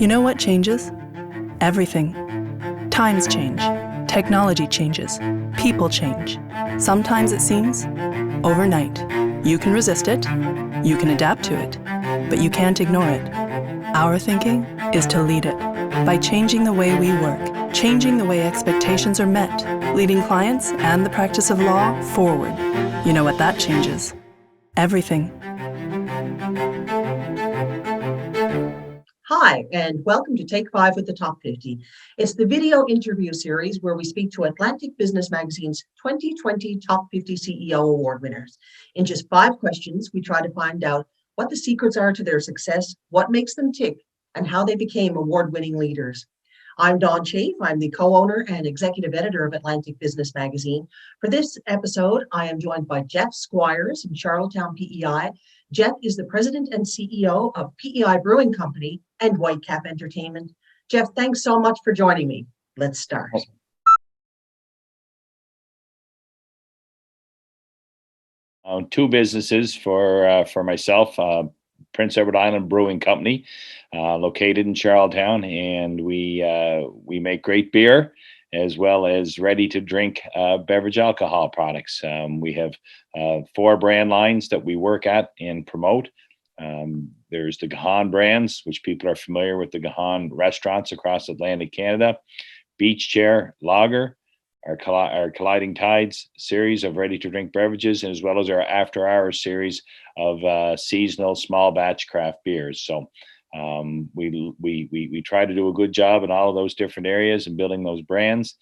You know what changes? Everything. Times change. Technology changes. People change. Sometimes it seems overnight. You can resist it. You can adapt to it. But you can't ignore it. Our thinking is to lead it by changing the way we work, changing the way expectations are met, leading clients and the practice of law forward. You know what that changes? Everything. Hi, and welcome to Take 5 with the Top 50. It's the video interview series where we speak to Atlantic Business Magazine's 2020 Top 50 CEO Award winners. In just 5 questions, we try to find out what the secrets are to their success, what makes them tick, and how they became award-winning leaders. I'm Dawn Chafe. I'm the co-owner and executive editor of Atlantic Business Magazine. For this episode, I am joined by Jeff Squires from Charlottetown, PEI. Jeff is the president and CEO of PEI Brewing Company and Whitecap Entertainment. Jeff, thanks so much for joining me. Let's start. Two businesses for myself. Prince Edward Island Brewing Company, located in Charlottetown, and we make great beer as well as ready-to-drink beverage alcohol products. We have 4 brand lines that we work at and promote. There's the Gahan brands, which people are familiar with, the Gahan restaurants across Atlantic Canada, Beach Chair Lager, our Colliding Tides series of ready-to-drink beverages, as well as our After Hours series of seasonal small batch craft beers. So we try to do a good job in all of those different areas and building those brands.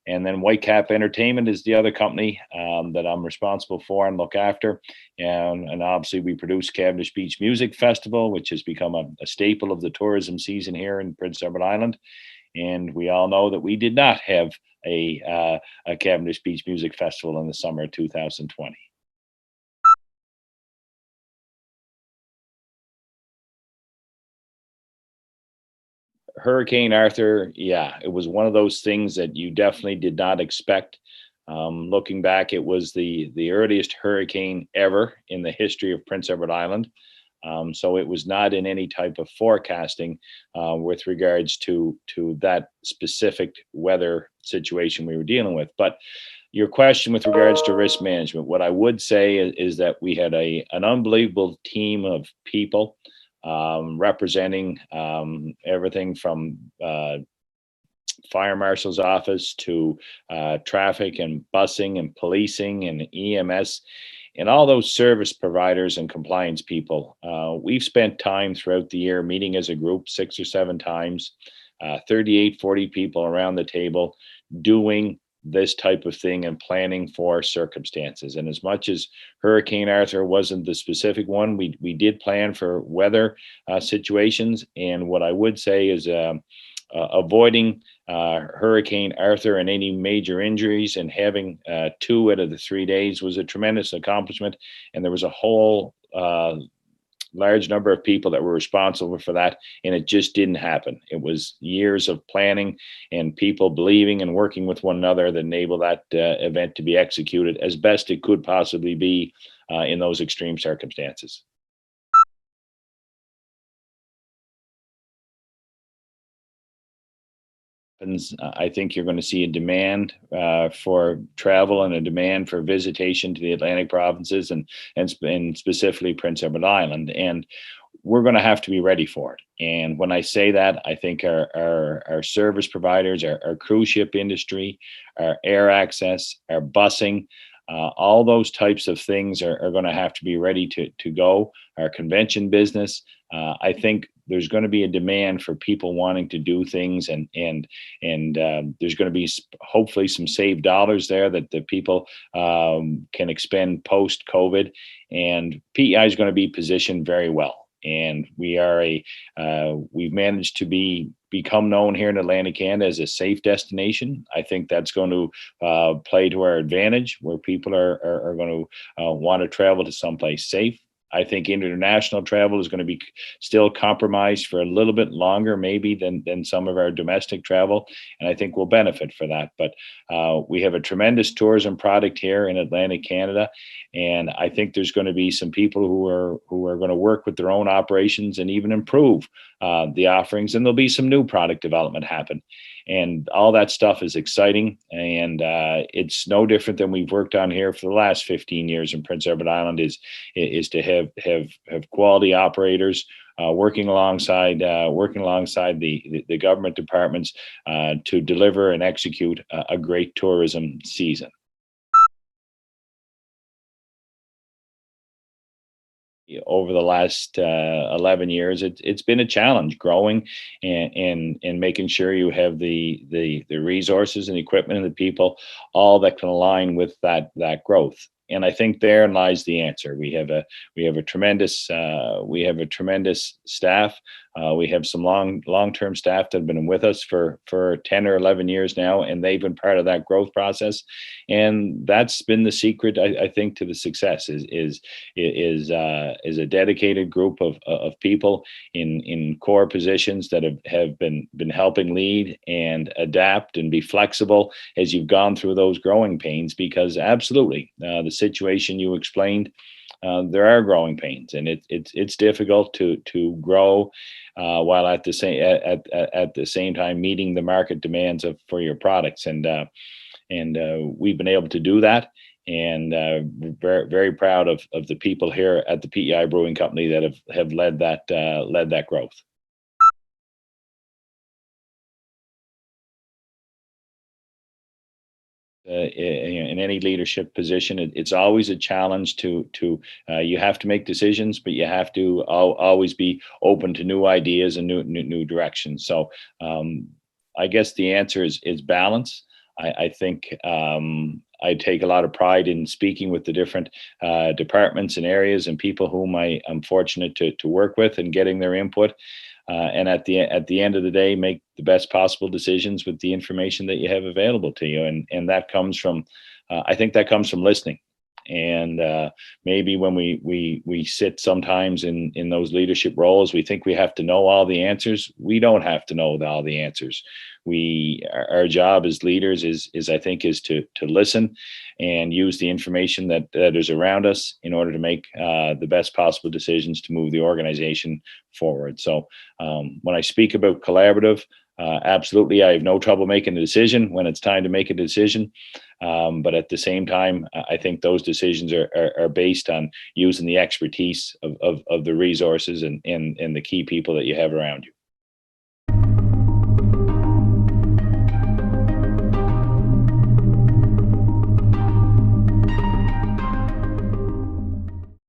And then Whitecap Entertainment is the other company that I'm responsible for and look after. And obviously we produce Cavendish Beach Music Festival, which has become a staple of the tourism season here in Prince Edward Island. And we all know that we did not have a Cavendish Beach Music Festival in the summer of 2020. Hurricane Arthur, yeah, it was one of those things that you definitely did not expect. Looking back, it was the earliest hurricane ever in the history of Prince Edward Island. So it was not in any type of forecasting with regards to that specific weather situation we were dealing with. But your question with regards to risk management, what I would say is that we had an unbelievable team of people representing everything from fire marshal's office to traffic and busing and policing and EMS and all those service providers and compliance people. We've spent time throughout the year meeting as a group 6 or 7 times, 38, 40 people around the table doing this type of thing and planning for circumstances. And as much as Hurricane Arthur wasn't the specific one, we did plan for weather situations. And what I would say is avoiding Hurricane Arthur and any major injuries and having 2 out of the 3 days was a tremendous accomplishment. And there was a whole large number of people that were responsible for that, and it just didn't happen. It was years of planning and people believing and working with one another that enabled that event to be executed as best it could possibly be in those extreme circumstances. I think you're going to see a demand for travel and a demand for visitation to the Atlantic provinces and specifically Prince Edward Island. And we're going to have to be ready for it. And when I say that, I think our service providers, our cruise ship industry, our air access, our busing, all those types of things are going to have to be ready to go. Our convention business, I think there's going to be a demand for people wanting to do things, and there's going to be hopefully some saved dollars there that the people can expend post COVID, and PEI is going to be positioned very well. And we've managed to become known here in Atlantic Canada as a safe destination. I think that's going to play to our advantage, where people are going to want to travel to someplace safe. I think international travel is going to be still compromised for a little bit longer, maybe than some of our domestic travel, and I think we'll benefit for that. But we have a tremendous tourism product here in Atlantic Canada, and I think there's going to be some people who are going to work with their own operations and even improve the offerings, and there'll be some new product development happen. And all that stuff is exciting, and it's no different than we've worked on here for the last 15 years in Prince Edward Island. Is to have quality operators working alongside the government departments to deliver and execute a great tourism season. Over the last 11 years, it's been a challenge growing and making sure you have the resources and equipment and the people, all that can align with that growth. And I think therein lies the answer. We have a tremendous staff. We have some long-term staff that have been with us for 10 or 11 years now, and they've been part of that growth process. And that's been the secret, I think, to the success is a dedicated group of people in core positions that have been helping lead and adapt and be flexible as you've gone through those growing pains. Because absolutely, the situation you explained, there are growing pains, and it's difficult to grow while at the same time meeting the market demands for your products. And we've been able to do that, and very, very proud of the people here at the PEI Brewing Company that have led that growth. In any leadership position, it's always a challenge to you have to make decisions, but you have to always be open to new ideas and new directions. So I guess the answer is balance. I think I take a lot of pride in speaking with the different departments and areas and people whom I'm fortunate to work with and getting their input. And at the end of the day, make the best possible decisions with the information that you have available to you, and that comes from, I think that comes from listening. And maybe when we sit sometimes in those leadership roles, we think we have to know all the answers. We don't have to know all the answers. Our job as leaders is I think is to listen and use the information that is around us in order to make the best possible decisions to move the organization forward. So when I speak about collaborative, absolutely, I have no trouble making a decision when it's time to make a decision. But at the same time, I think those decisions are based on using the expertise of the resources and the key people that you have around you.